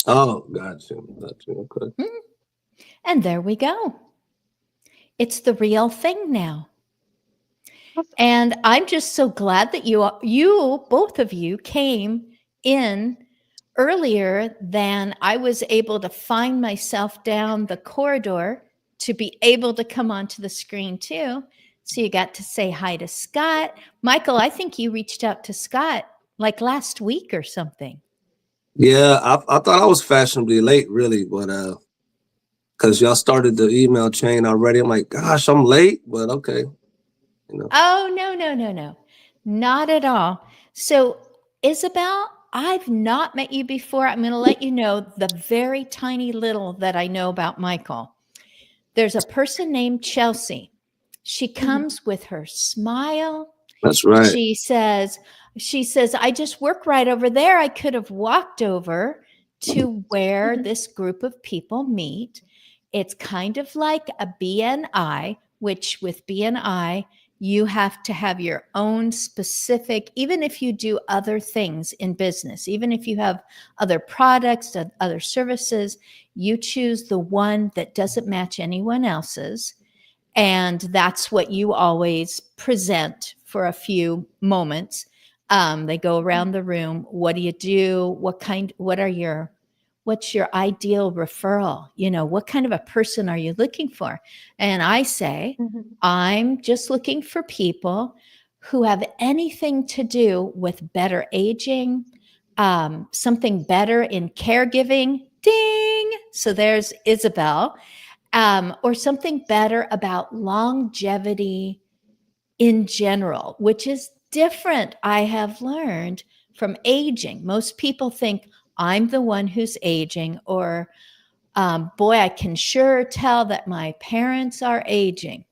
Oh, gotcha. Gotcha. Okay. Mhm. And there we go. It's the real thing now. And I'm just so glad that you both of you came in earlier than I was able to find myself down the corridor to be able to come onto the screen too. So you got to say hi to Scott. Michael, I think you reached out to Scott like last week or something. Yeah, I thought I was fashionably late, really, but because y'all started the email chain already, I'm like, gosh, I'm late, but okay, you know. Oh, no, no, no, no. Not at all. So, Isabel, I've not met you before. I'm going to let you know the very tiny little that I know about Michael. There's a person named Chelsea. She comes with her smile. That's right. She says, I just work right over there. I could have walked over to where this group of people meet. It's kind of like a BNI, which with BNI, you have to have your own specific, even if you do other things in business, even if you have other products, other services, you choose the one that doesn't match anyone else's. And that's what you always present for a few moments. They go around the room. What do you do? What's your ideal referral? You know, what kind of a person are you looking for? And I say, I'm just looking for people who have anything to do with better aging, something better in caregiving. Ding. So there's Isabel. Or something better about longevity in general, which is different, I have learned, from aging. Most people think I'm the one who's aging, or boy, I can sure tell that my parents are aging,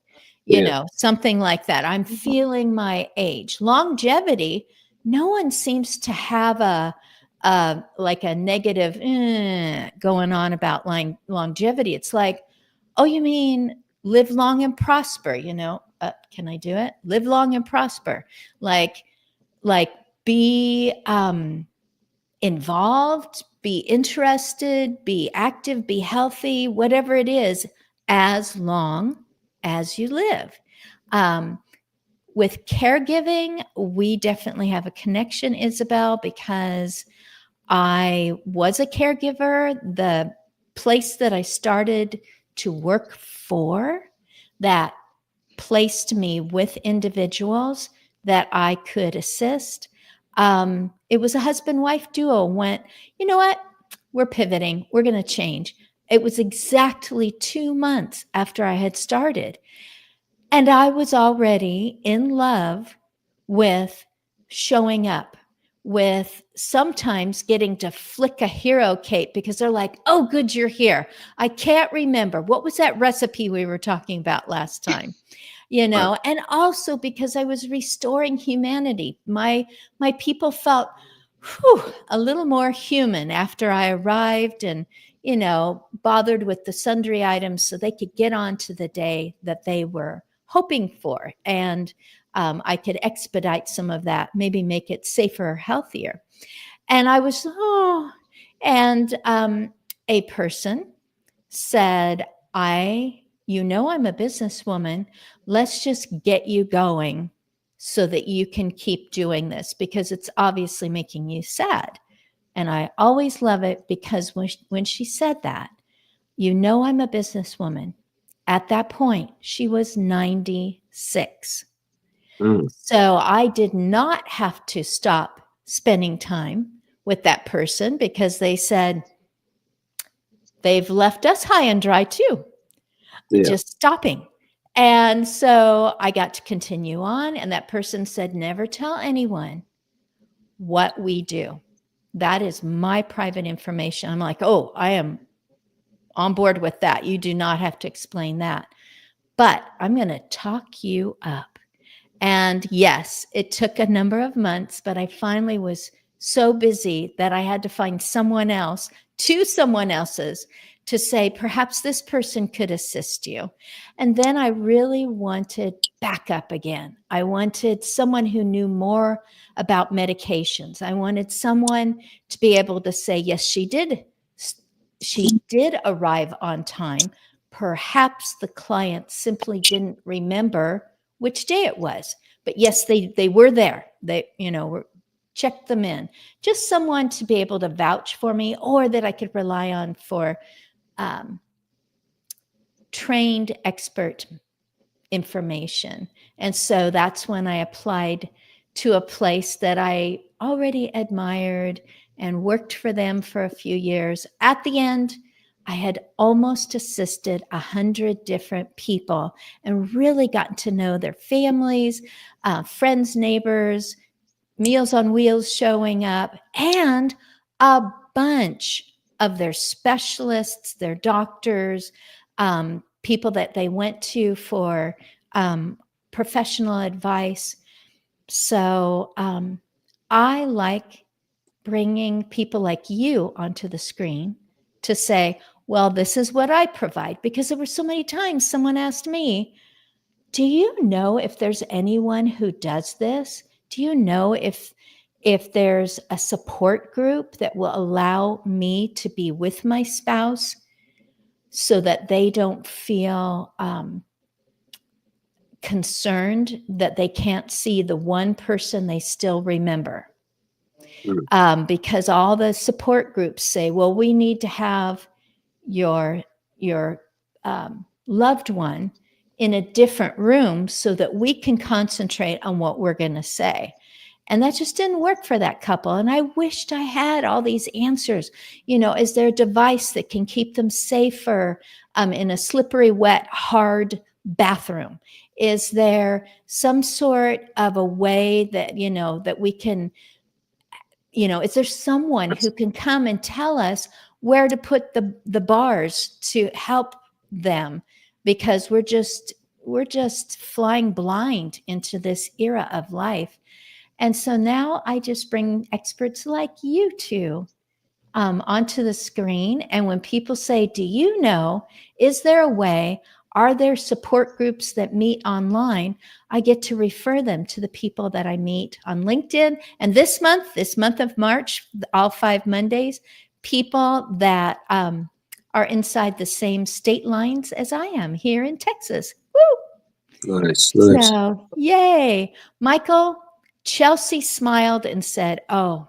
Yeah. something like that. I'm feeling my age. Longevity, no one seems to have like a negative going on about longevity. It's like, oh, you mean live long and prosper, can I do it? Live long and prosper. Like be involved, be interested, be active, be healthy, whatever it is, as long as you live. With caregiving, we definitely have a connection, Isabel, because I was a caregiver. The place that I started to work for, that placed me with individuals that I could assist. It was a husband-wife duo. Went, you know what? We're pivoting. We're going to change. It was exactly 2 months after I had started. And I was already in love with showing up, with sometimes getting to flick a hero cape because they're like, oh, good, you're here. I can't remember. What was that recipe we were talking about last time? Right. And also because I was restoring humanity. My people felt a little more human after I arrived and, bothered with the sundry items so they could get on to the day that they were hoping for. And I could expedite some of that, maybe make it safer, healthier. And I was, and a person said, I'm a businesswoman. Let's just get you going so that you can keep doing this because it's obviously making you sad. And I always love it because when she said that, I'm a businesswoman. At that point, she was 96. Mm. So I did not have to stop spending time with that person because they said, they've left us high and dry too, Yeah. just stopping. And so I got to continue on. And that person said, never tell anyone what we do. That is my private information. I'm like, oh, I am on board with that. You do not have to explain that. But I'm going to talk you up. And yes, it took a number of months, but I finally was so busy that I had to find someone else, someone else's, to say, perhaps this person could assist you. And then I really wanted backup again. I wanted someone who knew more about medications. I wanted someone to be able to say, yes, she did she did arrive on time. Perhaps the client simply didn't remember which day it was. But yes, they were there. They, checked them in. Just someone to be able to vouch for me, or that I could rely on for trained expert information. And so that's when I applied to a place that I already admired and worked for them for a few years. At the end, I had almost assisted 100 different people and really gotten to know their families, friends, neighbors, Meals on Wheels showing up, and a bunch of their specialists, their doctors, people that they went to for professional advice. So I like bringing people like you onto the screen to say, well, this is what I provide. Because there were so many times someone asked me, do you know if there's anyone who does this? Do you know if there's a support group that will allow me to be with my spouse so that they don't feel concerned that they can't see the one person they still remember? Because all the support groups say, well, we need to have your loved one in a different room so that we can concentrate on what we're going to say. And that just didn't work for that couple. And I wished I had all these answers. Is there a device that can keep them safer in a slippery, wet, hard bathroom? Is there some sort of a way that, that we can, is there someone who can come and tell us where to put the bars to help them? Because we're just flying blind into this era of life. And so now I just bring experts like you two onto the screen. And when people say, do you know, is there a way? Are there support groups that meet online? I get to refer them to the people that I meet on LinkedIn. And this month of March, all 5 Mondays, people that are inside the same state lines as I am here in Texas. Woo! Nice. So, yay. Michael, Chelsea smiled and said, oh,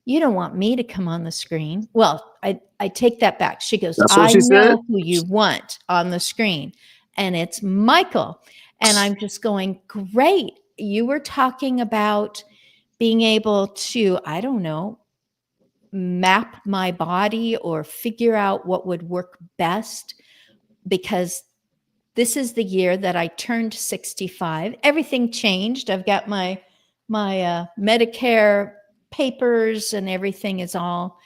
you don't want me to come on the screen. Well, I take that back. She goes, That's what I she know said? who you want on the screen. And it's Michael. And I'm just going, great. You were talking about being able to, I don't know, map my body or figure out what would work best, because this is the year that I turned 65. Everything changed. I've got my Medicare papers and everything is all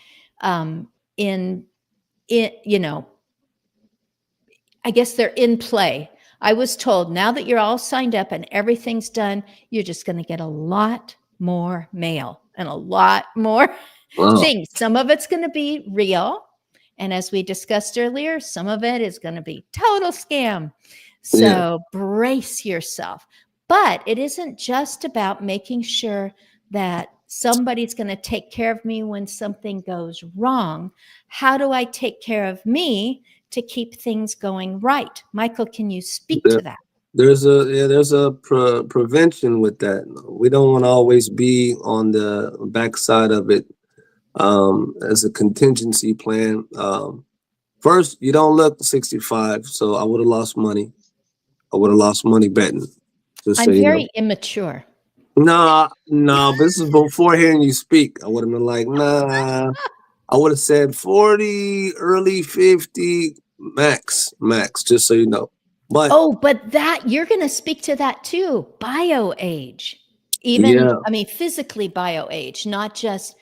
in I guess they're in play. I was told, now that you're all signed up and everything's done, you're just going to get a lot more mail and a lot more things. Some of it's going to be real. And as we discussed earlier, some of it is going to be total scam. So brace yourself. But it isn't just about making sure that somebody's going to take care of me when something goes wrong. How do I take care of me to keep things going right? Michael, can you speak to that? There's a prevention with that. We don't want to always be on the backside of it as a contingency plan. First, you don't look 65, so I would have lost money. I would have lost money betting. I'm very immature. No, but this is before hearing you speak. I would have been like, nah. I would have said 40, early 50, max, just so you know. But that, you're going to speak to that too. Bio age. Even, I mean, physically bio age, not just,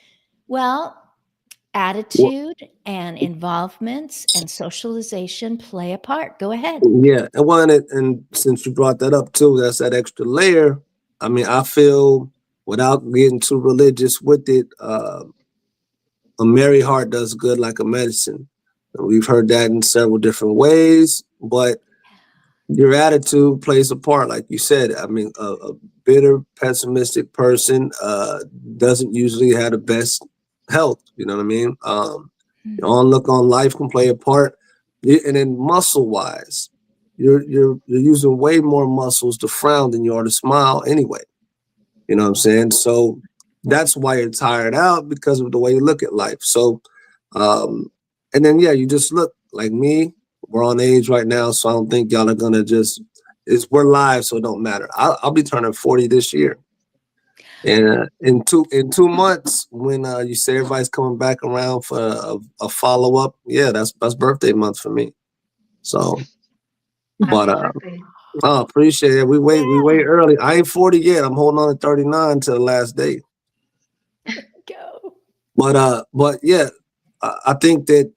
attitude and involvements and socialization play a part. Go ahead. Yeah. And since you brought that up too, that's that extra layer. I mean, I feel, without getting too religious with it, a merry heart does good like a medicine. And we've heard that in several different ways, but your attitude plays a part. Like you said, I mean, a bitter, pessimistic person doesn't usually have the best health. You know what I mean? Mm. Your look on life can play a part. And then muscle wise, you're using way more muscles to frown than you are to smile anyway. You know what I'm saying? So that's why you're tired out, because of the way you look at life. So, and then, yeah, you just look like me. We're on age right now. So I don't think y'all are going to we're live. So it don't matter. I'll be turning 40 this year. And in 2 months, when you say everybody's coming back around for a follow up, yeah, that's birthday month for me. So, but Happy birthday. oh, appreciate it. We Yeah. wait early. I ain't 40 yet. I'm holding on to 39 to the last day. Go. But yeah, I think that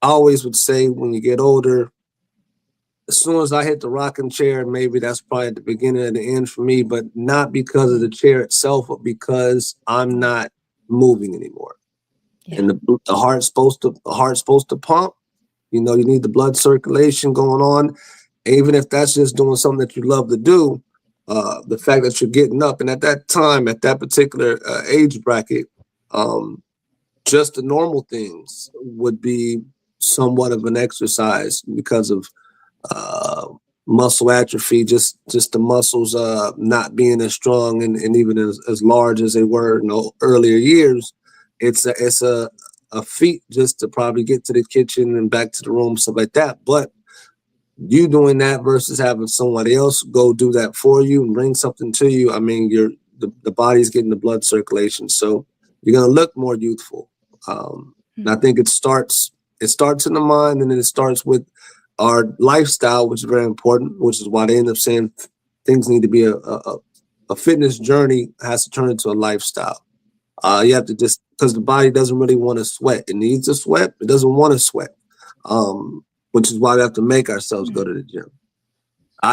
I always would say when you get older, as soon as I hit the rocking chair, maybe that's probably the beginning of the end for me, but not because of the chair itself, but because I'm not moving anymore. Yeah. And the heart's supposed to pump. You know, you need the blood circulation going on. Even if that's just doing something that you love to do, the fact that you're getting up, and at that time, at that particular age bracket, um, just the normal things would be somewhat of an exercise because of uh, muscle atrophy, just the muscles not being as strong and even as large as they were in the earlier years. It's a feat just to probably get to the kitchen and back to the room, stuff like that. But you doing that versus having somebody else go do that for you and bring something to you, I mean, the body's getting the blood circulation, so you're gonna look more youthful. And I think it starts in the mind, and then it starts with our lifestyle, which is very important, which is why they end up saying things need to be a fitness journey has to turn into a lifestyle. You have to just, because the body doesn't really want to sweat. It needs to sweat. It doesn't want to sweat, which is why we have to make ourselves go to the gym.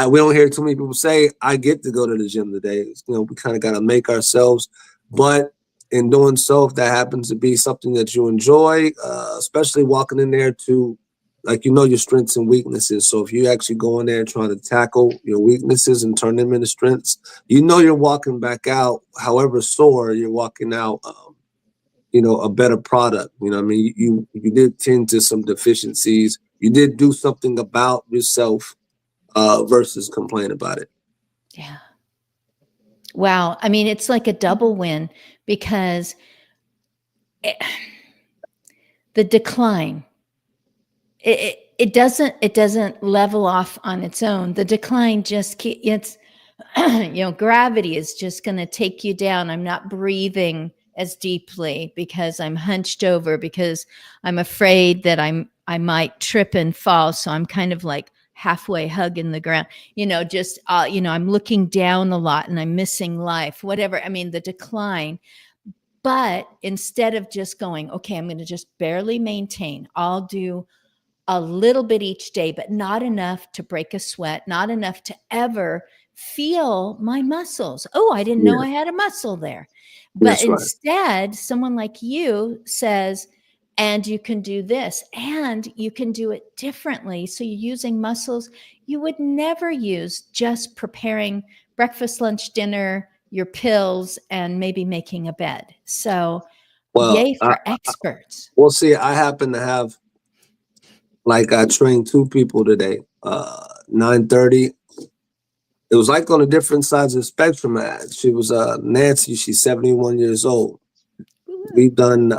We don't hear too many people say, I get to go to the gym today. We kind of got to make ourselves. But in doing so, if that happens to be something that you enjoy, especially walking in there to, like, your strengths and weaknesses. So if you actually go in there trying to tackle your weaknesses and turn them into strengths, you're walking back out, however sore, you're walking out, a better product. You know what I mean? You did tend to some deficiencies. You did do something about yourself versus complain about it. Yeah. Wow. I mean, it's like a double win because the decline, it doesn't level off on its own. The decline it's gravity is just going to take you down. I'm not breathing as deeply because I'm hunched over, because I'm afraid that I might trip and fall. So I'm kind of like halfway hugging the ground, I'm looking down a lot and I'm missing life, whatever. I mean, the decline. But instead of just going, okay, I'm going to just barely maintain, I'll do a little bit each day, but not enough to break a sweat, not enough to ever feel my muscles. Oh, I didn't know I had a muscle there. But That's right. instead, someone like you says, and you can do this, and you can do it differently. So you're using muscles you would never use just preparing breakfast, lunch, dinner, your pills, and maybe making a bed. So Well, yay for experts. we'll see. I happen to have, like, I trained 2 people today. 9:30. It was like on a different sides of the spectrum. She was Nancy. She's 71 years old. We've done.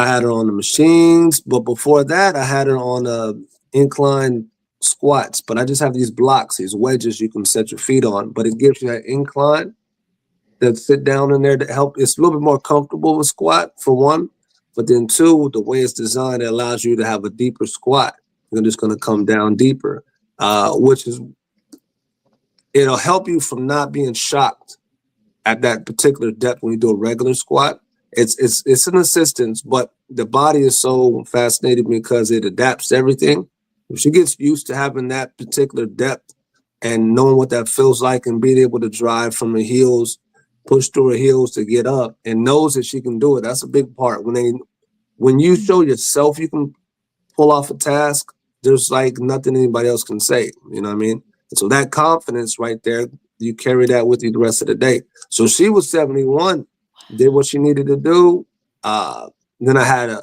I had her on the machines, but before that, I had her on incline squats. But I just have these blocks, these wedges you can set your feet on. But it gives you that incline that sit down in there to help. It's a little bit more comfortable with squat, for one. But then 2, the way it's designed, it allows you to have a deeper squat. You're just going to come down deeper, it'll help you from not being shocked at that particular depth when you do a regular squat. It's an assistance, but the body is so fascinating because it adapts to everything. If she gets used to having that particular depth and knowing what that feels like and being able to drive from her heels, push through her heels to get up, and knows that she can do it, that's a big part. When you show yourself you can pull off a task, there's like nothing anybody else can say. You know what I mean? And so that confidence right there, you carry that with you the rest of the day. So she was 71, did what she needed to do. Then I had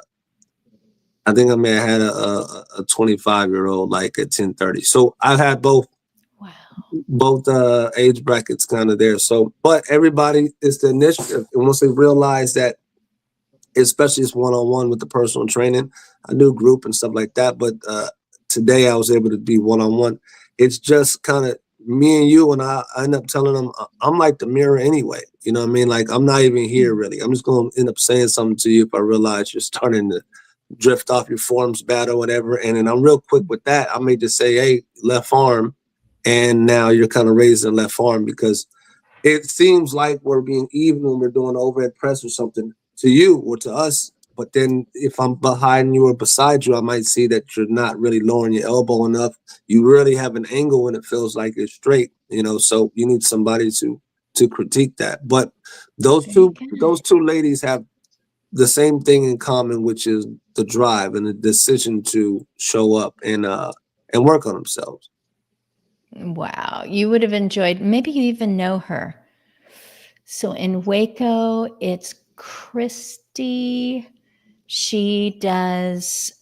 I think I may have had a 25-year-old like at 10:30. So I've had Wow. both age brackets kind of there. So, but everybody is the initiative, and once they realize that, especially it's one-on-one with the personal training, I do group and stuff like that. But today I was able to be one-on-one. It's just kind of me and you, and I end up telling them I'm like the mirror anyway. You know what I mean? Like I'm not even here really. I'm just going to end up saying something to you if I realize you're starting to drift off your forms bad or whatever. And then I'm real quick with that. I may just say, hey, left arm. And now you're kind of raising left arm because it seems like we're being even when we're doing overhead press or something to you or to us. But then if I'm behind you or beside you, I might see that you're not really lowering your elbow enough. You really have an angle when it feels like it's straight, you know, so you need somebody to critique that. But those two ladies have the same thing in common, which is the drive and the decision to show up and work on themselves. Wow. You would have enjoyed, maybe you even know her. So in Waco, it's Christy. She has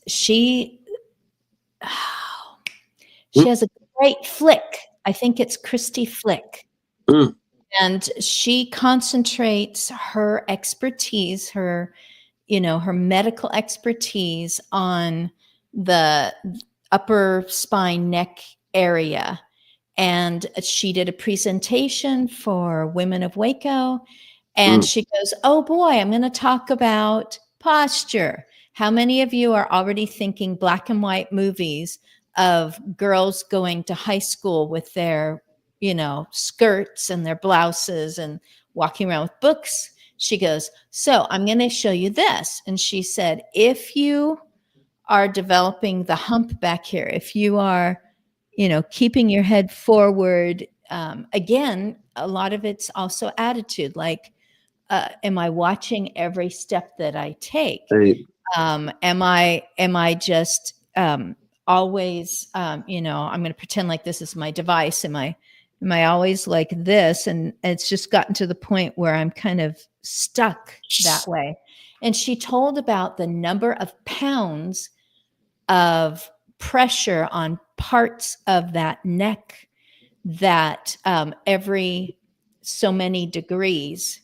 a great flick. I think it's Christy Flick. Mm. And she concentrates her expertise, her medical expertise on the upper spine neck area. And she did a presentation for Women of Waco. And she goes, oh boy, I'm going to talk about posture. How many of you are already thinking black and white movies of girls going to high school with their, skirts and their blouses and walking around with books? She goes, so I'm going to show you this. And she said, if you are developing the hump back here, if you are, keeping your head forward, again, a lot of it's also attitude. Like, am I watching every step that I take? Hey. Am I just always, I'm going to pretend like this is my device. Am I always like this? And it's just gotten to the point where I'm kind of stuck that way. And she told about the number of pounds of pressure on parts of that neck that every so many degrees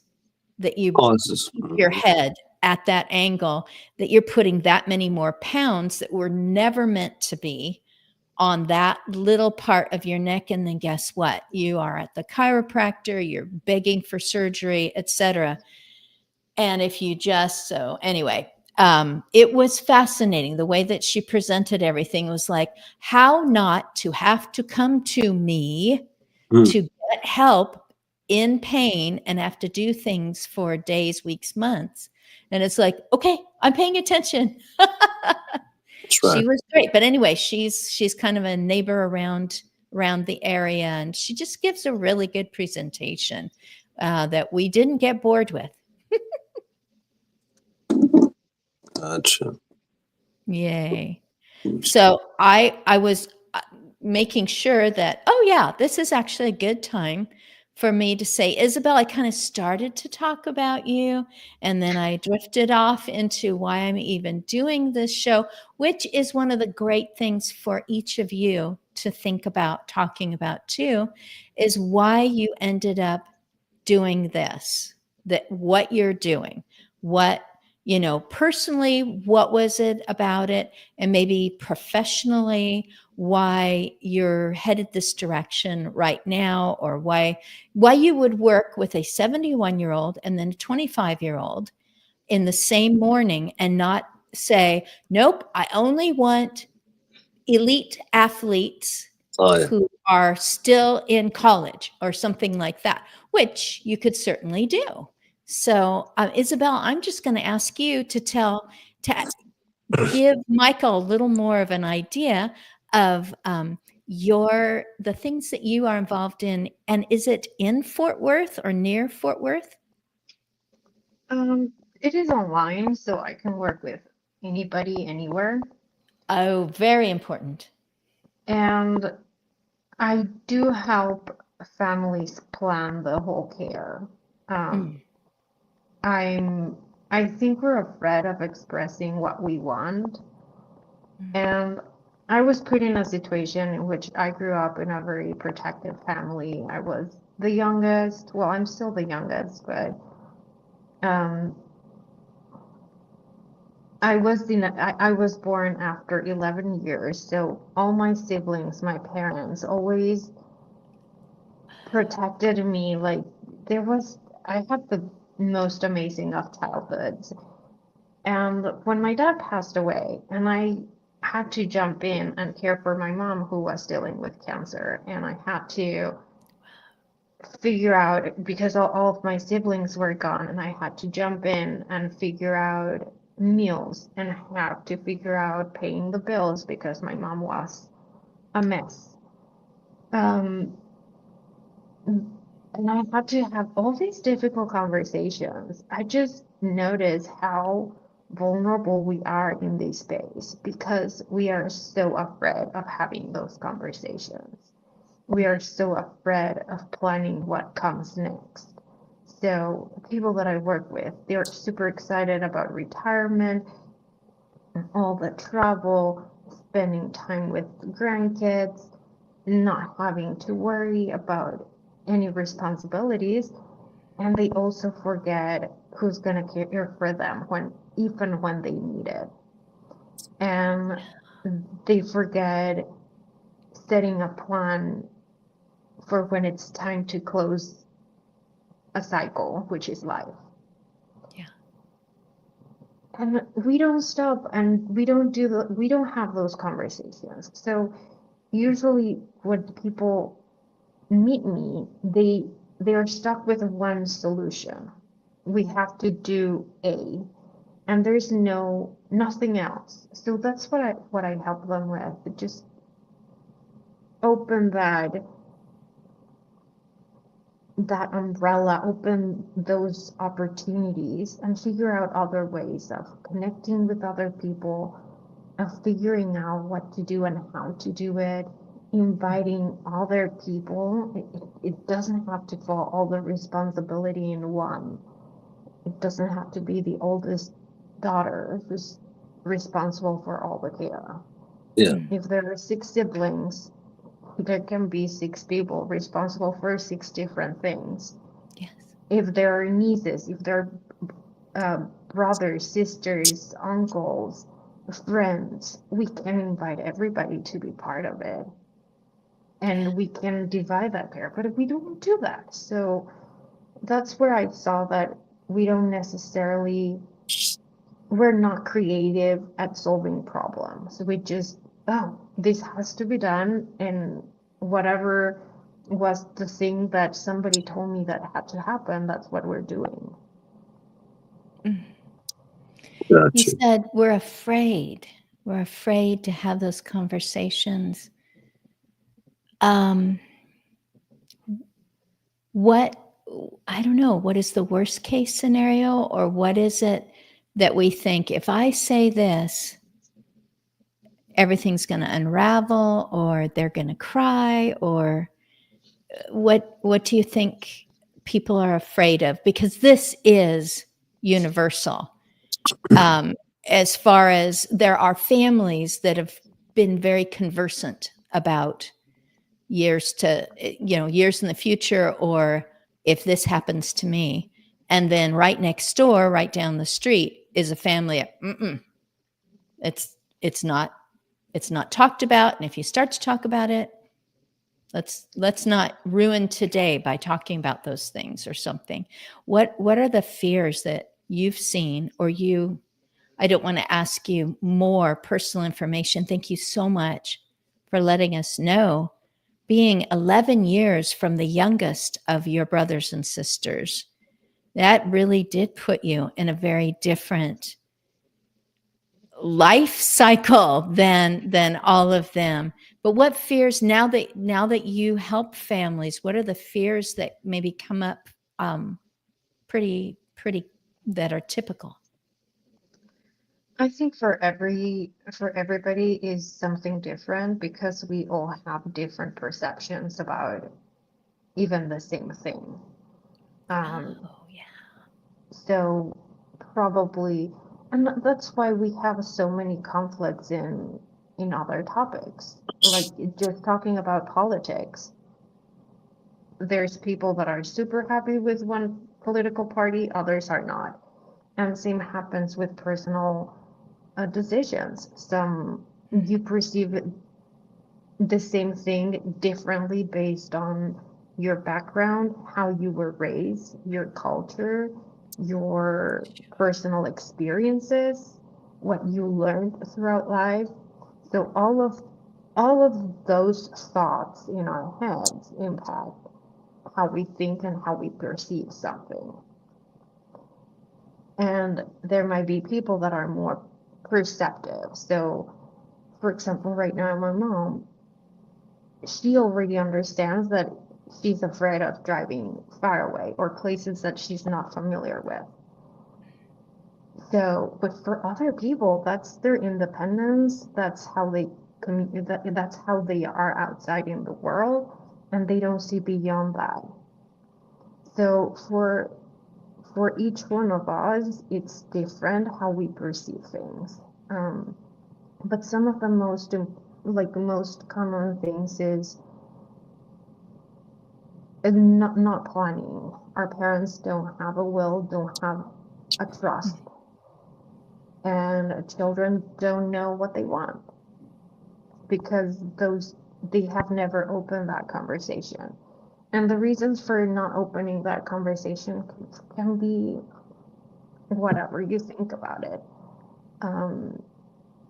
that you Causes your head at that angle, that you're putting that many more pounds that were never meant to be on that little part of your neck. And then guess what? You are at the chiropractor, you're begging for surgery, etc. And if you anyway, it was fascinating. The way that she presented everything was like, how not to have to come to me to get help in pain and have to do things for days, weeks, months. And it's like, okay, I'm paying attention. She was great. But anyway, she's kind of a neighbor around the area, and she just gives a really good presentation that we didn't get bored with. Gotcha. Yay. So I was making sure that, oh yeah, this is actually a good time for me to say, Isabel, I kind of started to talk about you, and then I drifted off into why I'm even doing this show, which is one of the great things for each of you to think about talking about too, is why you ended up doing this, that what you're doing, what, personally, what was it about it? And maybe professionally, why you're headed this direction right now, or why you would work with a 71-year-old and then a 25-year-old in the same morning and not say, nope, I only want elite athletes who are still in college or something like that, which you could certainly do. So, Isabel, I'm just going to ask you to give Michael a little more of an idea of the things that you are involved in. And is it in Fort Worth or near Fort Worth? It is online, so I can work with anybody, anywhere. Oh, very important. And I do help families plan the whole care. I think we're afraid of expressing what we want, And I was put in a situation in which I grew up in a very protected family. I was the youngest. Well, I'm still the youngest, but um, I was born after 11 years. So all my siblings, my parents, always protected me. Like I had the most amazing of childhoods. And when my dad passed away, and I had to jump in and care for my mom who was dealing with cancer, and I had to figure out because all of my siblings were gone, and I had to jump in and figure out meals and have to figure out paying the bills because my mom was a mess. Um, and I had to have all these difficult conversations. I just noticed how vulnerable we are in this space because we are so afraid of having those conversations. We are so afraid of planning what comes next. So people that I work with, they're super excited about retirement and all the travel, spending time with grandkids, not having to worry about any responsibilities, and they also forget who's going to care for them even when they need it, and they forget setting a plan for when it's time to close a cycle, which is life. Yeah. And we don't stop, and we don't have those conversations. So usually when people meet me, they are stuck with one solution. We have to do A, and there's nothing else. So that's what I help them with. Just open that umbrella, open those opportunities, and figure out other ways of connecting with other people, of figuring out what to do and how to do it, inviting other people. It doesn't have to fall all the responsibility in one. It doesn't have to be the oldest daughter who's responsible for all the care. Yeah. If there are 6 siblings, there can be 6 people responsible for 6 different things. Yes. If there are nieces, if there are brothers, sisters, uncles, friends, we can invite everybody to be part of it. And we can divide that care, but we don't do that. So that's where I saw that we don't necessarily, we're not creative at solving problems. We just, oh, this has to be done. And whatever was the thing that somebody told me that had to happen, that's what we're doing. You Gotcha. said we're afraid. We're afraid to have those conversations. What, I don't know, what is the worst case scenario, or what is it that we think if I say this, everything's going to unravel, or they're going to cry, or what do you think people are afraid of? Because this is universal. As far as there are families that have been very conversant about years in the future, or if this happens to me. And then right next door, right down the street, is a family. It's not talked about. And if you start to talk about it, let's not ruin today by talking about those things or something. What are the fears that you've seen, or I don't want to ask you more personal information. Thank you so much for letting us know. Being 11 years from the youngest of your brothers and sisters, that really did put you in a very different life cycle than all of them. But what fears, now that you help families, what are the fears that maybe come up pretty that are typical? I think for everybody is something different because we all have different perceptions about even the same thing. Oh yeah. So probably And that's why we have so many conflicts in other topics. Like just talking about politics. There's people that are super happy with one political party, others are not. And same happens with personal decisions. Some you perceive the same thing differently based on your background, how you were raised, your culture, your personal experiences, what you learned throughout life. So all of those thoughts in our heads impact how we think and how we perceive something. And there might be people that are more perceptive. So, for example, right now, my mom, she already understands that she's afraid of driving far away or places that she's not familiar with. So, but for other people, that's their independence. That's how they that's how they are outside in the world, and they don't see beyond that. So for each one of us, it's different how we perceive things. But some of the most common things is not planning. Our parents don't have a will, don't have a trust, and children don't know what they want because they have never opened that conversation. And the reasons for not opening that conversation can be whatever you think about it.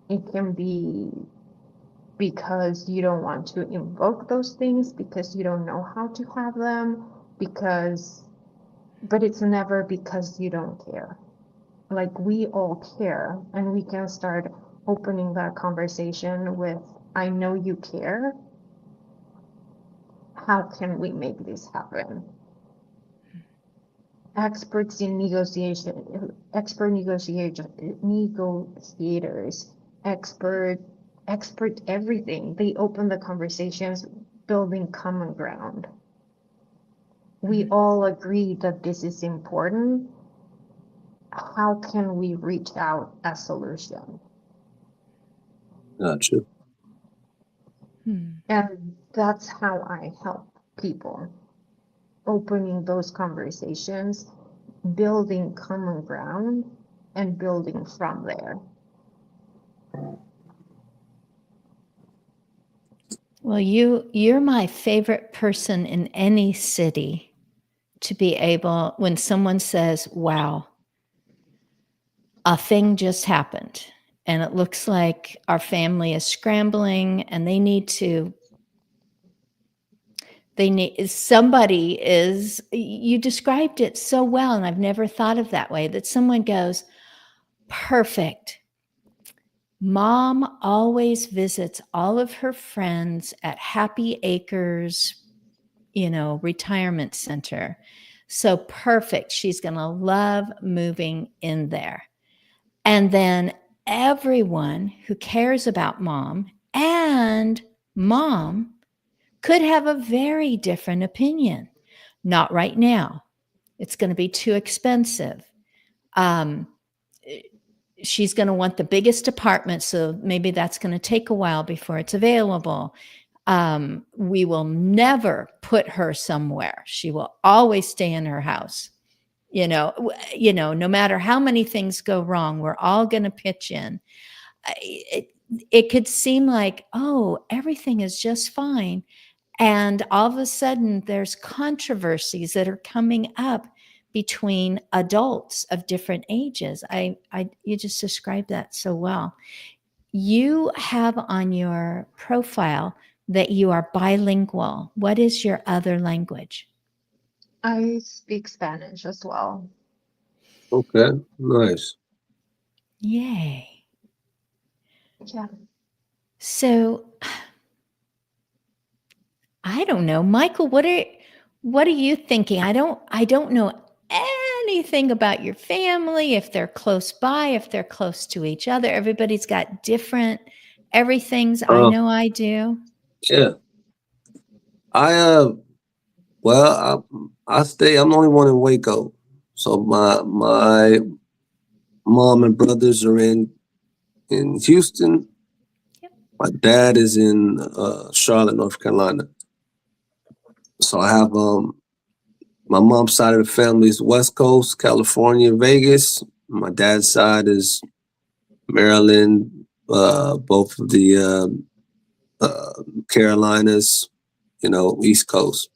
It can be because you don't want to invoke those things, because you don't know how to have them, but it's never because you don't care. Like we all care, and we can start opening that conversation with, I know you care. How can we make this happen? Experts in negotiation, negotiators, expert everything. They open the conversations, building common ground. We all agree that this is important. How can we reach out a solution? Gotcha. And that's how I help people. Opening those conversations, building common ground, and building from there. Well, you're my favorite person in any city to be able, when someone says, wow, a thing just happened and it looks like our family is scrambling and somebody is, you described it so well, and I've never thought of that way, that someone goes, perfect. Mom always visits all of her friends at Happy Acres, retirement center. So perfect. She's going to love moving in there. And then everyone who cares about mom and mom could have a very different opinion. Not right now. It's going to be too expensive. She's going to want the biggest apartment, so maybe that's going to take a while before it's available. We will never put her somewhere. She will always stay in her house. No matter how many things go wrong, we're all going to pitch in. It could seem like, oh, everything is just fine. And all of a sudden, there's controversies that are coming up between adults of different ages. You just described that so well. You have on your profile that you are bilingual. What is your other language? I speak Spanish as well. Okay, nice. Yay. Yeah. So I don't know, Michael, what are you thinking? I don't know anything about your family, if they're close by, if they're close to each other. Everybody's got different everything's. I know I do. Yeah. I'm the only one in Waco. So my mom and brothers are in Houston. Yep. My dad is in Charlotte, North Carolina. So I have my mom's side of the family is West Coast, California, Vegas. My dad's side is Maryland, both of the Carolinas, East Coast.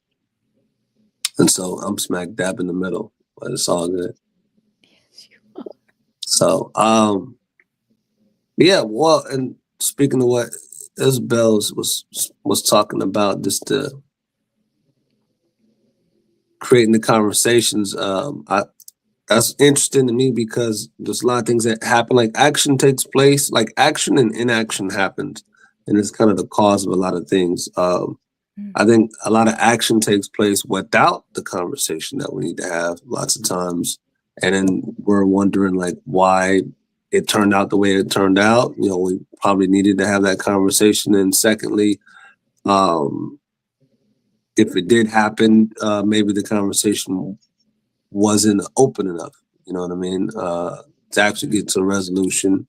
And so I'm smack dab in the middle, but it's all good. Yes, you are. So, yeah, well, and speaking of what Isabel was talking about, just creating the conversations, that's interesting to me because there's a lot of things that happen. Like action takes place, like action and inaction happens, and it's kind of the cause of a lot of things. I think a lot of action takes place without the conversation that we need to have lots of times, and then we're wondering like why it turned out the way it turned out. We probably needed to have that conversation. And secondly, if it did happen, maybe the conversation wasn't open enough, you know what I mean, to actually get to a resolution.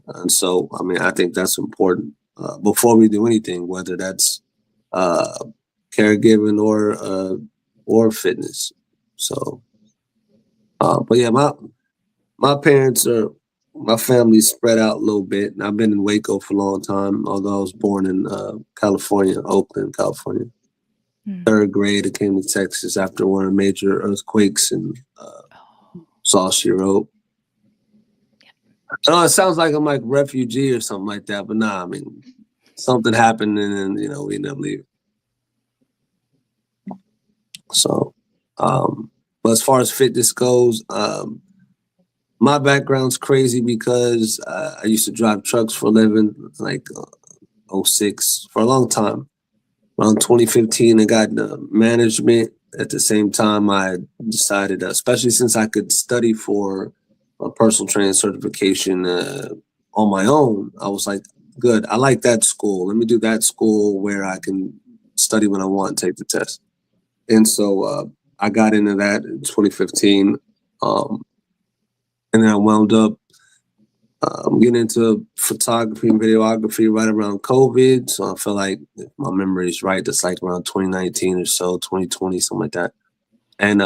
And so, I mean, I think that's important before we do anything, whether that's caregiving or fitness. So, but yeah, my family's spread out a little bit. And I've been in Waco for a long time, although I was born in California, Oakland, California. Third grade, I came to Texas after one of the major earthquakes and saw she wrote. I know it sounds like I'm like refugee or something like that, but nah, I mean, something happened and then, we ended up leaving. So, but as far as fitness goes, my background's crazy because I used to drive trucks for a living, like 06 for a long time. Around 2015, I got into management. At the same time, I decided, especially since I could study for a personal training certification on my own, I was like, good, I like that school. Let me do that school where I can study when I want and take the test. And so I got into that in 2015. And then I wound up getting into photography and videography right around COVID. So I feel like if my memory is right, that's like around 2019 or so, 2020, something like that. And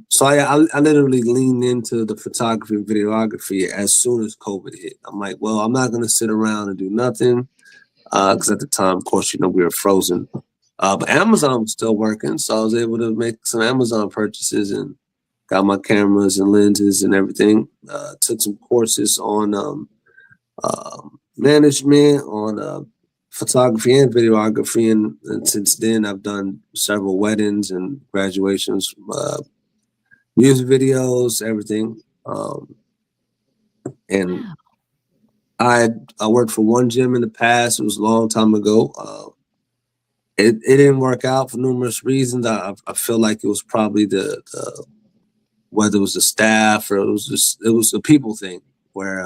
so I literally leaned into the photography and videography as soon as COVID hit. I'm like, well, I'm not going to sit around and do nothing. Because at the time, of course, we were frozen. But Amazon was still working. So I was able to make some Amazon purchases and got my cameras and lenses and everything. Took some courses on management, on photography and videography. And since then, I've done several weddings and graduations, music videos, everything. And Wow. I worked for one gym in the past. It was a long time ago. It didn't work out for numerous reasons. I feel like it was probably the whether it was the staff or it was a people thing where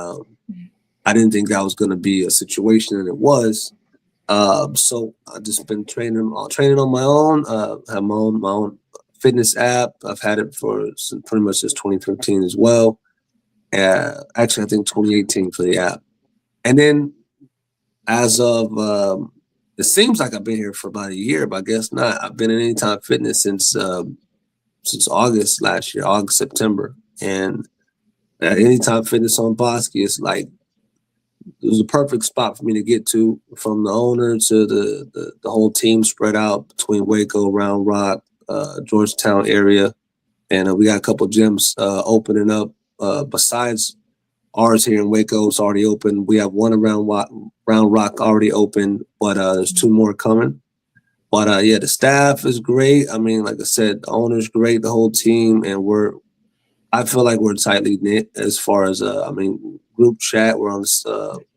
I didn't think that was going to be a situation, and it was. So I just been training on my own. Have my own fitness app. I've had it for pretty much since 2015 as well. Actually, I think 2018 for the app. And then as of it seems like I've been here for about a year, but I guess not. I've been in Anytime Fitness since August last year, August, September. And Anytime Fitness on Bosque is like, it was a perfect spot for me to get to, from the owner to the whole team spread out between Waco, Round Rock, Georgetown area. And we got a couple gyms opening up besides ours here in Waco. It's already open. We have one around Round Rock already open, but there's two more coming. But yeah, the staff is great. I mean, like I said, the owner's great, the whole team, and I feel like we're tightly knit as far as group chat. We're on this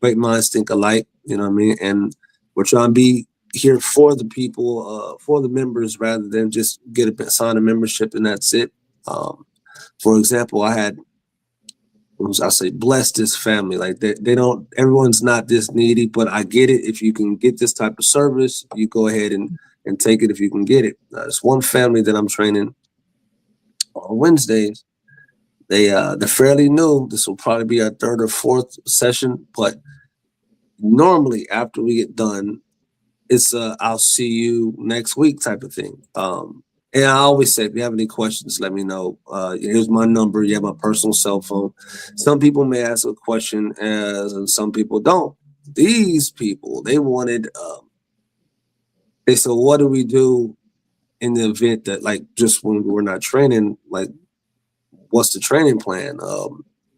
great minds think alike, you know what I mean? And we're trying to be here for the people, for the members, rather than just sign a membership and that's it. For example, I say bless this family. Like they don't, everyone's not this needy, but I get it. If you can get this type of service, you go ahead and take it if you can get it. There's one family that I'm training on Wednesdays. They're fairly new. This will probably be our third or fourth session, but normally after we get done, it's I'll see you next week type of thing. And I always say, if you have any questions, let me know. Here's my number. You have my personal cell phone. Some people may ask a question, and some people don't. These people, they wanted. They said, "What do we do in the event that, like, just when we're not training? Like, what's the training plan?"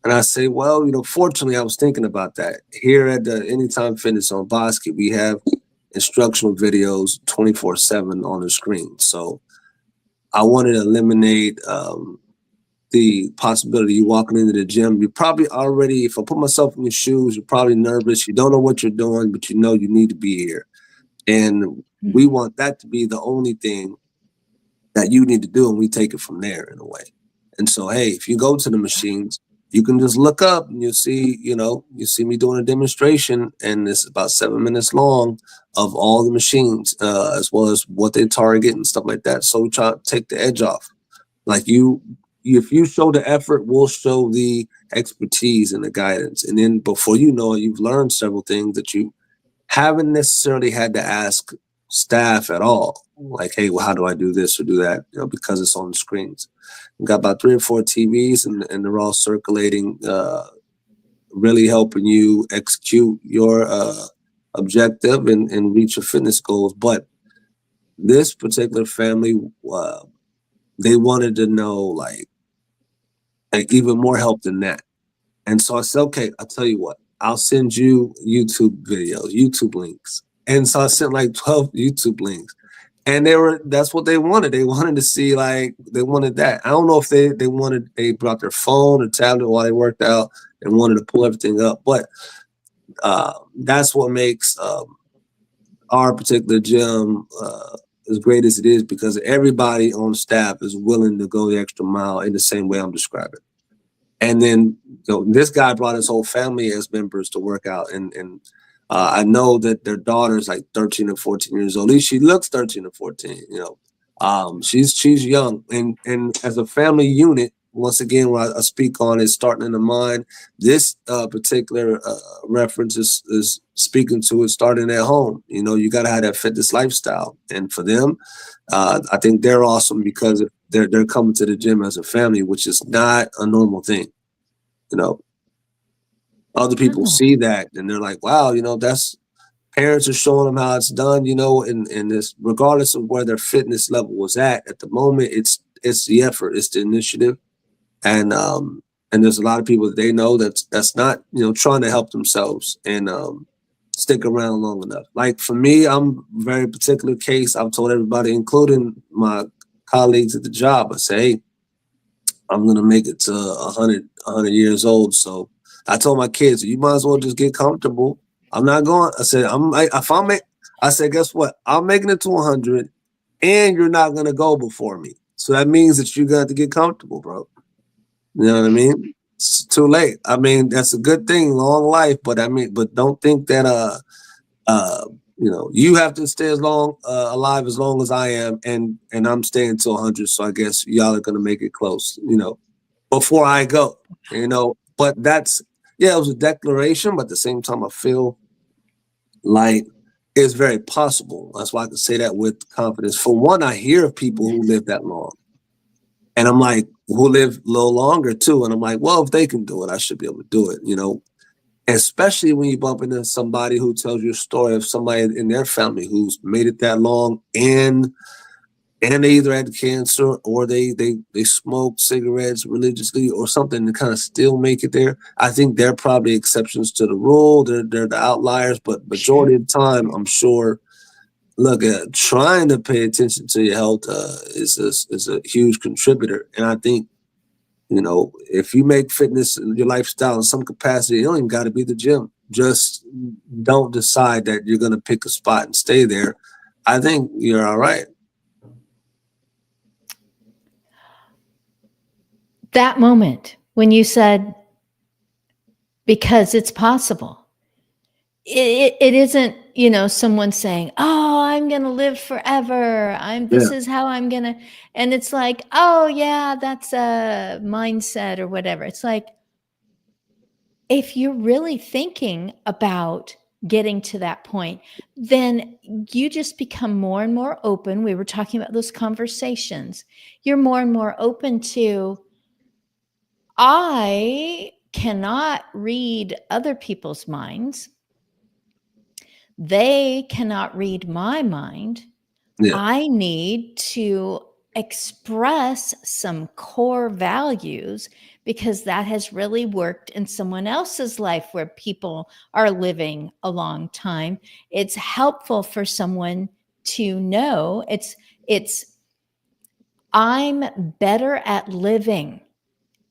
And I say, well, fortunately, I was thinking about that. Here at the Anytime Fitness on Bosque, we have instructional videos 24/7 on the screen. So I wanted to eliminate the possibility of you walking into the gym. You're probably already, if I put myself in your shoes, you're probably nervous. You don't know what you're doing, but you know you need to be here. And we want that to be the only thing that you need to do, and we take it from there in a way. And so, hey, if you go to the machines, you can just look up and you see me doing a demonstration, and it's about 7 minutes long of all the machines, as well as what they target and stuff like that. So we try to take the edge off. Like if you show the effort, we'll show the expertise and the guidance. And then before you know it, you've learned several things that you haven't necessarily had to ask staff at all. Like, hey, well, how do I do this or do that? Because it's on the screens. We've got about 3 or 4 TVs, and they're all circulating, really helping you execute your objective and reach your fitness goals. But this particular family, they wanted to know like even more help than that. And so I said, okay, I'll tell you what, I'll send you YouTube videos, YouTube links. And so I sent like 12 YouTube links. And that's what they wanted. They wanted to see, like, they wanted that. I don't know if they brought their phone or tablet while they worked out and wanted to pull everything up. But that's what makes our particular gym as great as it is, because everybody on staff is willing to go the extra mile in the same way I'm describing. And then this guy brought his whole family as members to work out. And I know that their daughter's like 13 or 14 years old. At least she looks 13 or 14, she's young. And as a family unit, once again, what I speak on is starting in the mind. This particular reference is speaking to it starting at home. You got to have that fitness lifestyle. And for them, I think they're awesome because they're coming to the gym as a family, which is not a normal thing. Other people see that and they're like, wow, that's parents are showing them how it's done, and this, regardless of where their fitness level was at the moment, it's the effort, it's the initiative. And there's a lot of people that they know that's not, trying to help themselves and stick around long enough. Like for me, I'm a very particular case. I've told everybody, including my colleagues at the job, I say, hey, I'm going to make it to 100 years old. So I told my kids, you might as well just get comfortable. I'm not going. I said, I said, guess what? I'm making it to 100 and you're not going to go before me. So that means that you're going to have to get comfortable, bro. You know what I mean? It's too late. I mean, that's a good thing, long life. But don't think that, you have to stay alive as long as I am. And I'm staying till 100. So I guess y'all are going to make it close, before I go, but it was a declaration, but at the same time, I feel like it's very possible. That's why I can say that with confidence. For one, I hear of people who live that long. And I'm like, who live a little longer too. And I'm like, well, if they can do it, I should be able to do it, Especially when you bump into somebody who tells you a story of somebody in their family who's made it that long and they either had cancer or they smoked cigarettes religiously or something to kind of still make it there. I think they're probably exceptions to the rule. They're the outliers, but majority of the time, I'm sure, look, trying to pay attention to your health is a huge contributor. And I think, if you make fitness your lifestyle in some capacity, you don't even got to be the gym. Just don't decide that you're going to pick a spot and stay there. I think you're all right. That moment when you said, because it's possible, it isn't someone saying, oh, I'm going to live forever. This is how I'm going to, and it's like, oh yeah, that's a mindset or whatever. It's like, if you're really thinking about getting to that point, then you just become more and more open. We were talking about those conversations. You're more and more open to, I cannot read other people's minds. They cannot read my mind. Yeah. I need to express some core values because that has really worked in someone else's life where people are living a long time. It's helpful for someone to know it's I'm better at living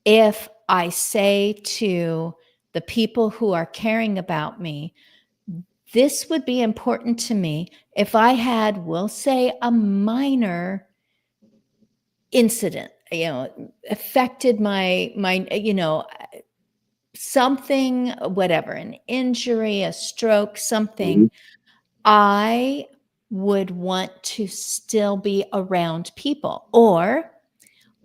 if I say to the people who are caring about me, this would be important to me if I had, we'll say, a minor incident, affected my, something, whatever, an injury, a stroke, something, I would want to still be around people. Or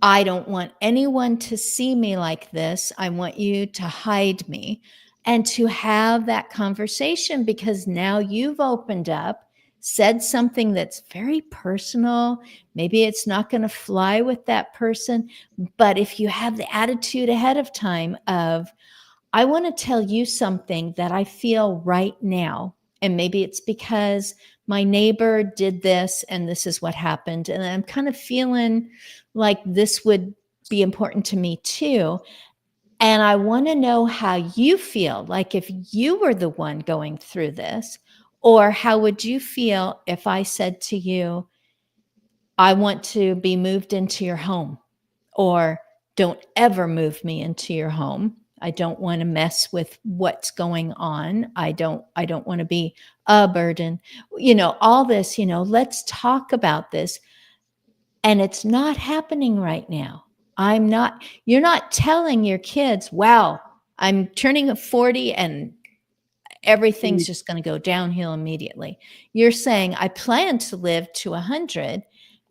I don't want anyone to see me like this. I want you to hide me, and to have that conversation, because now you've opened up, said something that's very personal. Maybe it's not going to fly with that person. But if you have the attitude ahead of time of, I want to tell you something that I feel right now. And maybe it's because my neighbor did this and this is what happened. And I'm kind of feeling like this would be important to me too. And I want to know how you feel, like if you were the one going through this, or how would you feel if I said to you, I want to be moved into your home, or don't ever move me into your home. I don't want to mess with what's going on. I don't want to be a burden. All this, let's talk about this. And it's not happening right now. You're not telling your kids, wow, I'm turning 40 and everything's just going to go downhill immediately. You're saying, I plan to live to 100,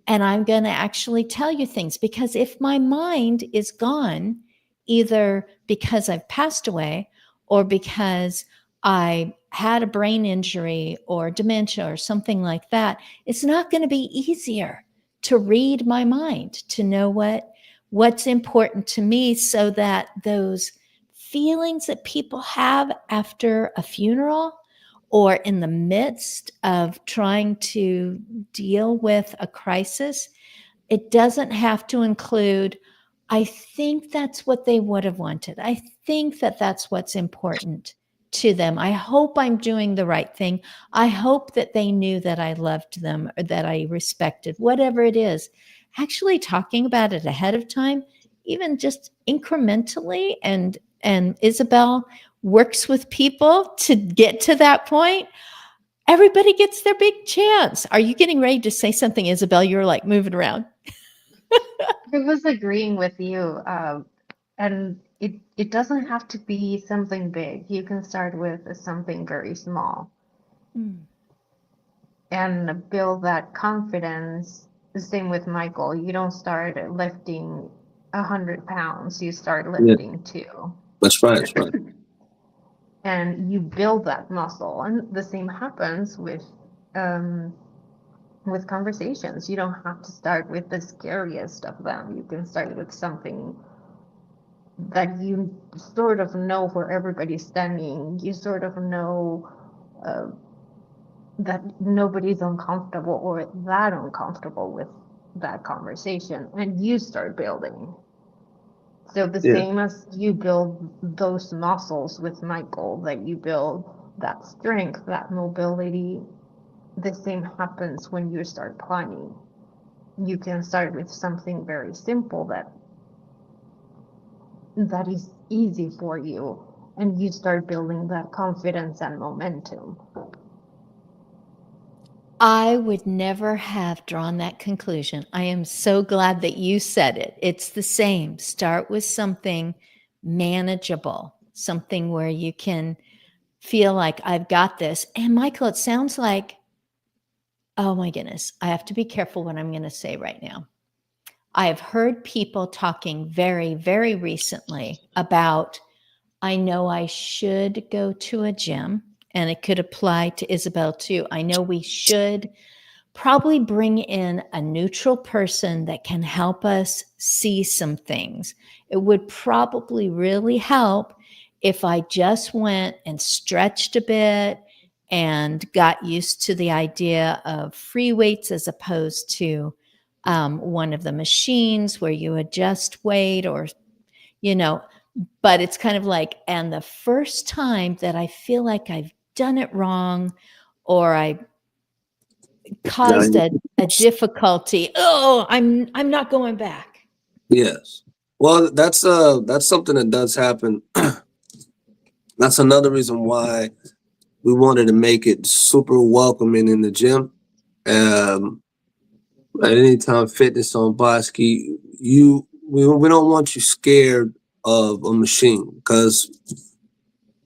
and I'm going to actually tell you things, because if my mind is gone, either because I've passed away or because I had a brain injury or dementia or something like that, it's not going to be easier to read my mind, to know what's important to me, so that those feelings that people have after a funeral or in the midst of trying to deal with a crisis, it doesn't have to include, I think that's what they would have wanted. I think that that's what's important to them. I hope I'm doing the right thing. I hope that they knew that I loved them or that I respected, whatever it is. Actually talking about it ahead of time, even just incrementally, and Isabel works with people to get to that point. Everybody gets their big chance. Are you getting ready to say something, Isabel? You're like moving around. I was agreeing with you, and it doesn't have to be something big. You can start with something very small and build that confidence. The same with Michael. You don't start lifting 100 pounds. You start lifting 2. That's right. That's right. And you build that muscle. And the same happens with conversations. You don't have to start with the scariest of them. You can start with something that you sort of know where everybody's standing. You sort of know that nobody's uncomfortable or that uncomfortable with that conversation, and you start building. So the same as you build those muscles with Michael, that you build that strength, that mobility, the same happens when you start planning. You can start with something very simple that is easy for you, and you start building that confidence and momentum. I would never have drawn that conclusion. I am so glad that you said it. It's the same. Start with something manageable, something where you can feel like I've got this. And Michael, it sounds like, oh my goodness, I have to be careful what I'm going to say right now. I have heard people talking very, very recently about, I know I should go to a gym, and it could apply to Isabel too. I know we should probably bring in a neutral person that can help us see some things. It would probably really help if I just went and stretched a bit and got used to the idea of free weights as opposed to one of the machines where you adjust weight, or, but it's kind of like, and the first time that I feel like I've done it wrong, or I caused a difficulty, I'm not going back. Yes. Well, that's something that does happen. That's another reason why we wanted to make it super welcoming in the gym. At Anytime Fitness on Bosky, we don't want you scared of a machine, because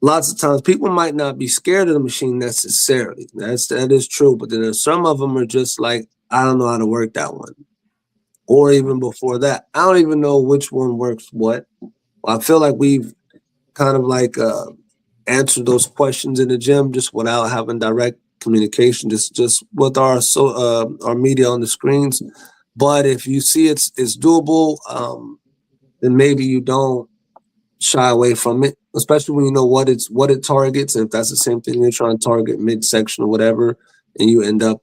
lots of times people might not be scared of the machine necessarily. That is true, but then some of them are just like, I don't know how to work that one, or even before that, I don't even know which one works what. I feel like we've kind of like answered those questions in the gym just without having direct communication, just with our media on the screens. But if you see it's doable, then maybe you don't shy away from it, especially when you know what it targets. And if that's the same thing you're trying to target, midsection or whatever, and you end up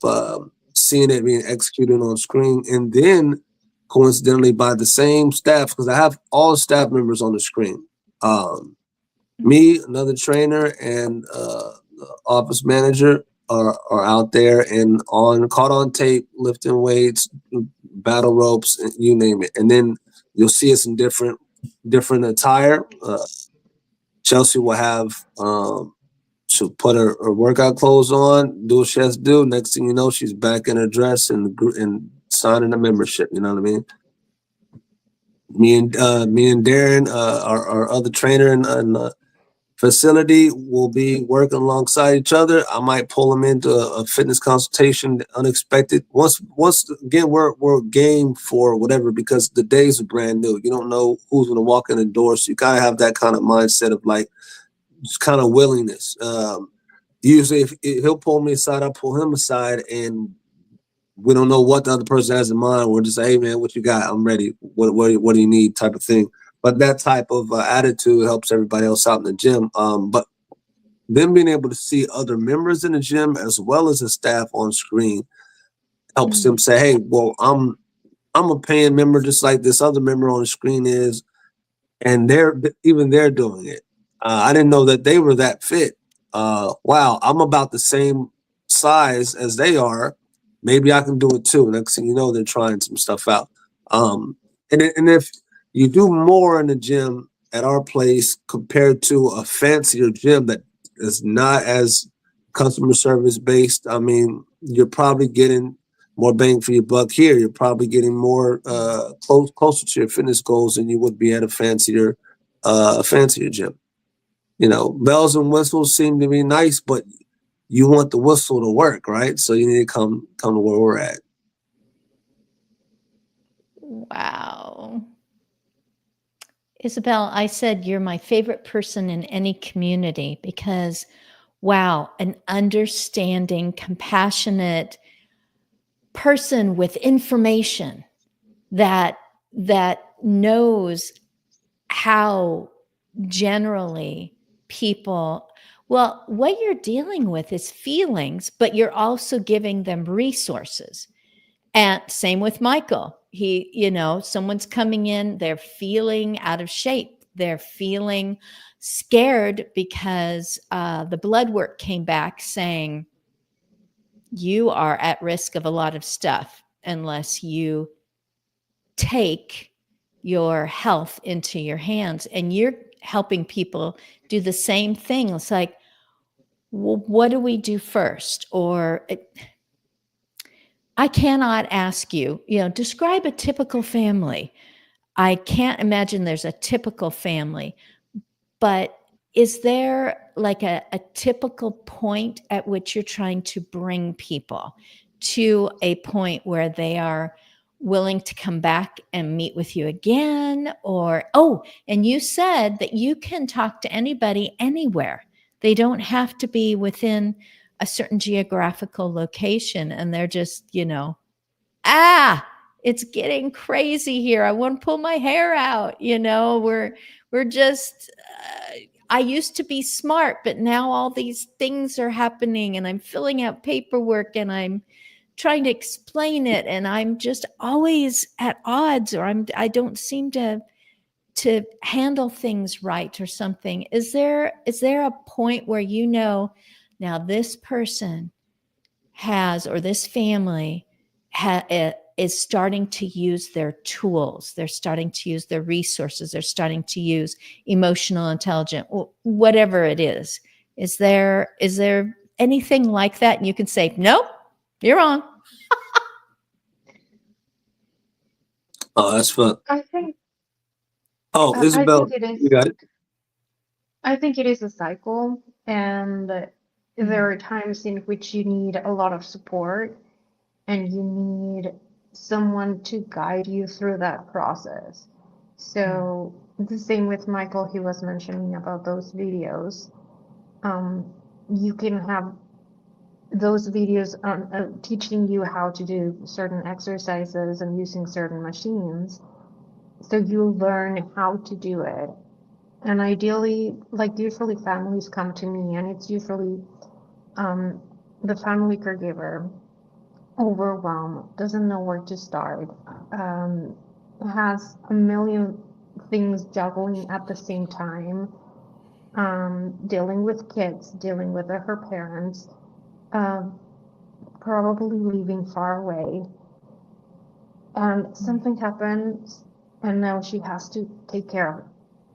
seeing it being executed on screen, and then coincidentally by the same staff, because I have all staff members on the screen. Me, another trainer, and the office manager are out there and caught on tape, lifting weights, battle ropes, you name it. And then you'll see us in different attire. Chelsea will have she'll put her workout clothes on, do what she has to do. Next thing you know, she's back in her dress and signing a membership. You know what I mean? Me and Darren, our other trainer and facility, will be working alongside each other. I might pull them into a fitness consultation, unexpected. Once again, we're game for whatever, because the days are brand new. You don't know who's going to walk in the door, so you gotta have that kind of mindset of like just kind of willingness. Usually, if he'll pull me aside, I pull him aside, and we don't know what the other person has in mind. We're just, hey man, what you got? I'm ready. What do you need? Type of thing. But that type of attitude helps everybody else out in the gym. But them being able to see other members in the gym as well as the staff on screen helps them say, hey, well, I'm a paying member just like this other member on the screen is, and they're doing it. I didn't know that they were that fit. Wow, I'm about the same size as they are. Maybe I can do it too. Next thing you know, they're trying some stuff out. And if you do more in the gym at our place compared to a fancier gym that is not as customer service based, I mean, you're probably getting more bang for your buck here. You're probably getting more closer to your fitness goals than you would be at a fancier gym. You know, bells and whistles seem to be nice, but you want the whistle to work, right? So you need to come to where we're at. Wow. Isabel, I said you're my favorite person in any community because, wow, an understanding, compassionate person with information that knows how generally people, well, what you're dealing with is feelings, but you're also giving them resources. And same with Michael. He, someone's coming in, they're feeling out of shape. They're feeling scared because the blood work came back saying, you are at risk of a lot of stuff unless you take your health into your hands. And you're helping people do the same thing. It's like, well, what do we do first? Or I cannot ask you, describe a typical family. I can't imagine there's a typical family, but is there like a typical point at which you're trying to bring people to a point where they are willing to come back and meet with you again? Or, oh, and you said that you can talk to anybody anywhere. They don't have to be within a certain geographical location, and they're just, it's getting crazy here. I want to pull my hair out. We're just, I used to be smart, but now all these things are happening and I'm filling out paperwork and I'm trying to explain it. And I'm just always at odds, or I don't seem to handle things right or something. Is there a point where, now this person has, or this family is starting to use their tools, they're starting to use their resources, they're starting to use emotional intelligence, whatever it is? Is there anything like that? And you can say, nope, you're wrong. Oh, that's fun. I think Isabel, it is. you got it. I think it is a cycle, and there are times in which you need a lot of support and you need someone to guide you through that process. So the same with Michael, he was mentioning about those videos. You can have those videos teaching you how to do certain exercises and using certain machines. So you learn how to do it. And ideally, like usually families come to me, and it's usually the family caregiver overwhelmed, doesn't know where to start, has a million things juggling at the same time, dealing with kids, dealing with her parents, probably living far away. And something happens, and now she has to take care of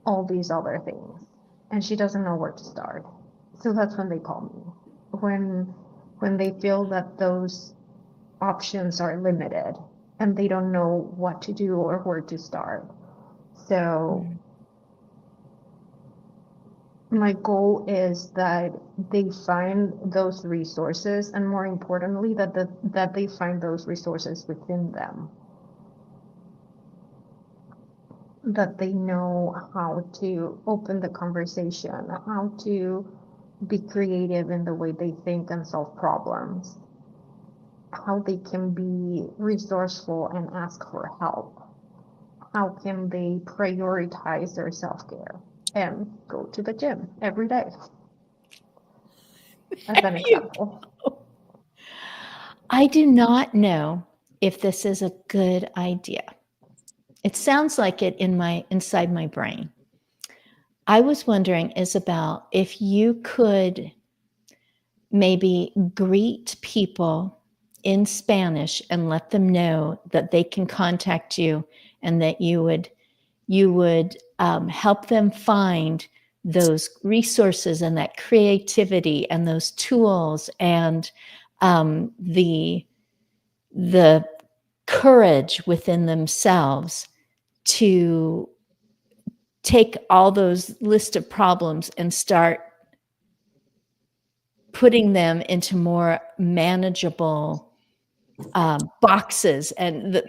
all these other things, and she doesn't know where to start. So that's when they call me, when they feel that those options are limited and they don't know what to do or where to start. So my goal is that they find those resources, and more importantly, that they find those resources within them, that they know how to open the conversation, how to be creative in the way they think and solve problems, how they can be resourceful and ask for help, how can they prioritize their self-care and go to the gym every day, as an example. I do not know if this is a good idea. It sounds like it inside my brain. I was wondering, Isabel, if you could maybe greet people in Spanish and let them know that they can contact you, and that you would help them find those resources and that creativity and those tools and the courage within themselves to take all those list of problems and start putting them into more manageable boxes. And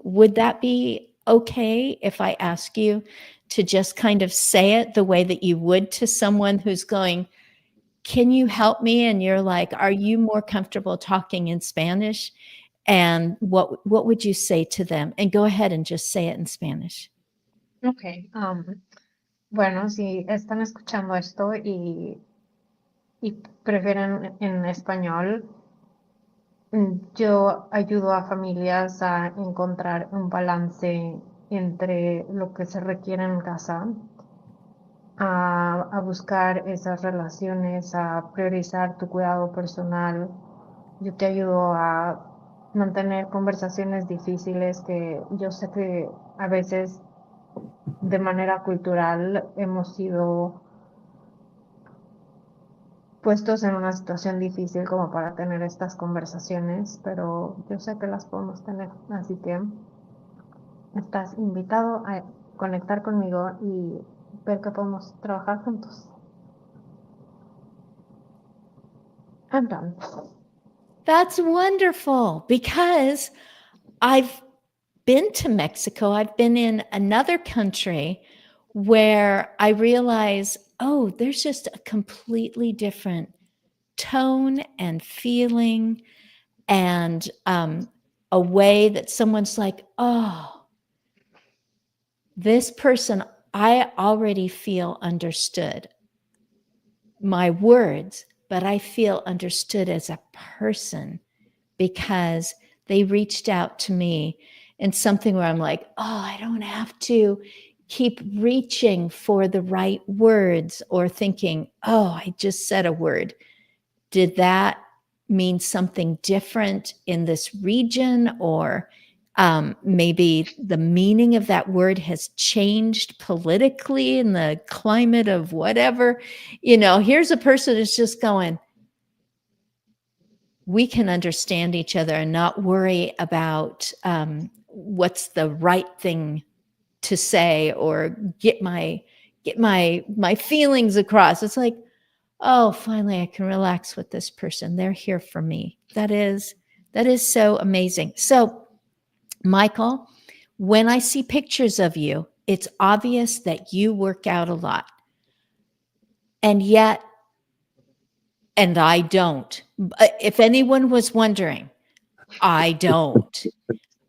would that be okay if I ask you to just kind of say it the way that you would to someone who's going, can you help me? And you're like, are you more comfortable talking in Spanish? And what would you say to them? And go ahead and just say it in Spanish. Okay. Bueno, si están escuchando esto y prefieren en español, yo ayudo a familias a encontrar un balance entre lo que se requiere en casa, a buscar esas relaciones, a priorizar tu cuidado personal. Yo te ayudo a mantener conversaciones difíciles que yo sé que a veces de manera cultural hemos sido puestos en una situación difícil como para tener estas conversaciones, pero yo sé que las podemos tener, así que estás invitado a conectar conmigo y ver que podemos trabajar juntos. I'm done. That's wonderful because I've been to Mexico. I've been in another country where I realize, oh, there's just a completely different tone and feeling and a way that someone's like, oh, this person, I already feel understood. My words, but I feel understood as a person because they reached out to me in something where I'm like, oh, I don't have to keep reaching for the right words or thinking, oh, I just said a word. Did that mean something different in this region? Or maybe the meaning of that word has changed politically in the climate of whatever. Here's a person who's just going, we can understand each other and not worry about what's the right thing to say or get my feelings across. It's like, oh, finally I can relax with this person. They're here for me. That is so amazing. So, Michael, when I see pictures of you, it's obvious that you work out a lot. And yet, and I don't. If anyone was wondering, I don't.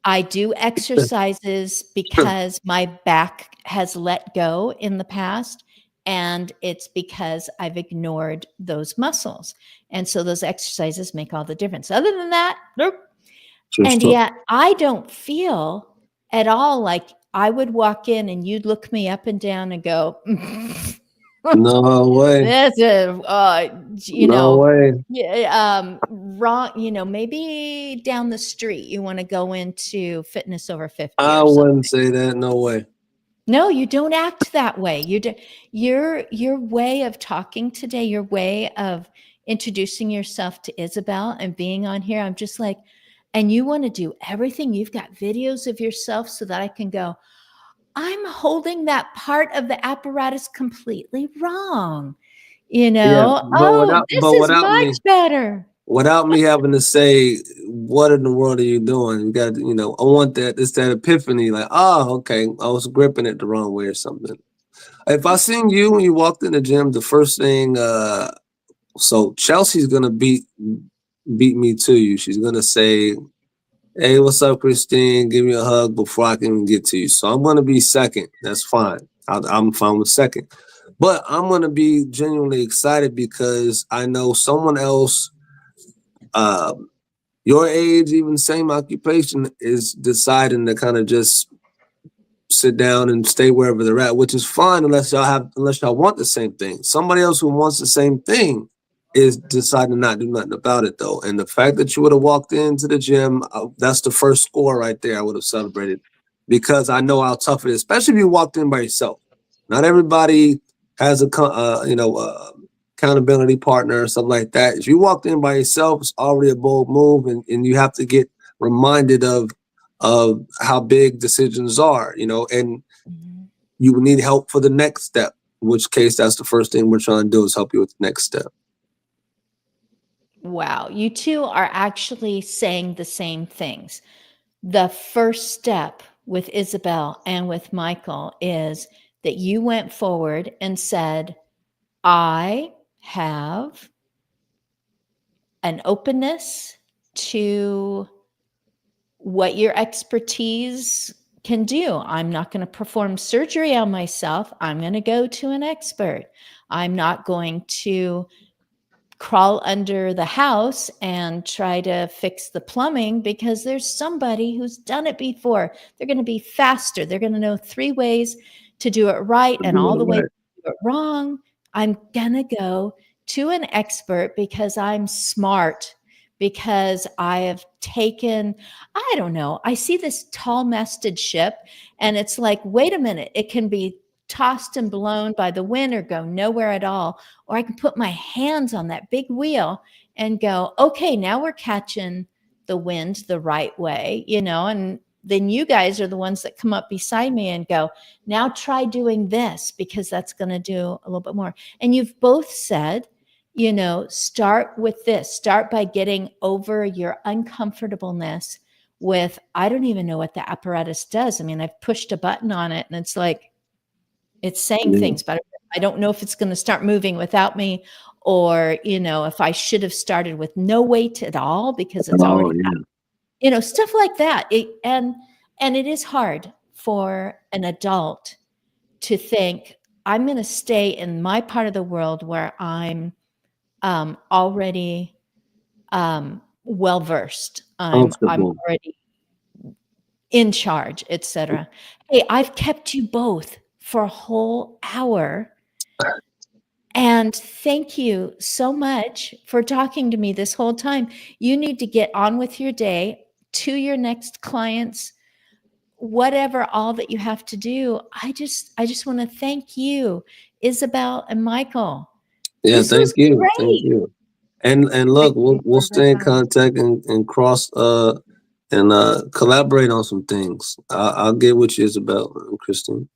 I do exercises because my back has let go in the past, and it's because I've ignored those muscles. And so those exercises make all the difference. Other than that, nope. And yet I don't feel at all like I would walk in and you'd look me up and down and go, No way. that's No way. wrong. Maybe down the street, you want to go into Fitness Over 50 I or something. wouldn't say that. No way. No, you don't act that way. Your way of talking today, your way of introducing yourself to Isabel and being on here, I'm just like, and you want to do everything. You've got videos of yourself so that I can go, I'm holding that part of the apparatus completely wrong. Yeah, This is much better. without me having to say, what in the world are you doing? You got, I want it's that epiphany, like, oh, okay, I was gripping it the wrong way or something. If I seen you when you walked in the gym, the first thing, so Chelsea's gonna beat me to you. She's gonna say, hey, what's up, Christine? Give me a hug before I can get to you. So I'm gonna be second. That's fine. I'm fine with second. But I'm going to be genuinely excited because I know someone else, your age, even same occupation, is deciding to kind of just sit down and stay wherever they're at, which is fine unless y'all want the same thing. Somebody else who wants the same thing is deciding to not do nothing about it, though. And the fact that you would have walked into the gym, that's the first score right there. I would have celebrated because I know how tough it is, especially if you walked in by yourself. Not everybody has accountability partner or something like that. If you walked in by yourself, it's already a bold move, and you have to get reminded of how big decisions are, and you would need help for the next step, in which case that's the first thing we're trying to do is help you with the next step. Wow. You two are actually saying the same things. The first step with Isabel and with Michael is that you went forward and said, I have an openness to what your expertise can do. I'm not going to perform surgery on myself. I'm going to go to an expert. I'm not going to crawl under the house and try to fix the plumbing because there's somebody who's done it before. They're going to be faster. They're going to know 3 ways to do it right and all the ways to do it wrong. I'm going to go to an expert because I'm smart, because I have taken, I don't know, I see this tall masted ship and it's like, wait a minute, it can be tossed and blown by the wind or go nowhere at all. Or I can put my hands on that big wheel and go, okay, now we're catching the wind the right way, and then you guys are the ones that come up beside me and go, now try doing this, because that's going to do a little bit more. And you've both said, you know, start with this, start by getting over your uncomfortableness with, I don't even know what the apparatus does. I mean, I've pushed a button on it and it's like, it's saying things, but I don't know if it's going to start moving without me, or, you know, if I should have started with no weight at all because it's already, you know, stuff like that. And it is hard for an adult to think, I'm going to stay in my part of the world where I'm already well versed. I'm already in charge, etc. Hey, I've kept you both for a whole hour. And thank you so much for talking to me this whole time. You need to get on with your day, to your next clients, whatever all that you have to do. I just want to thank you, Isabel and Michael. Yeah, thank you. Great. Thank you. And look, we'll stay in contact and cross and collaborate on some things. I'll get with you, Isabel and Christine.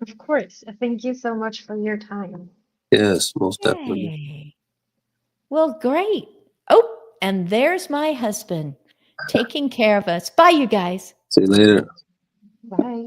Of course. Thank you so much for your time. Yes, most definitely. Yay. Well, great. Oh, and there's my husband taking care of us. Bye, you guys. See you later. Bye.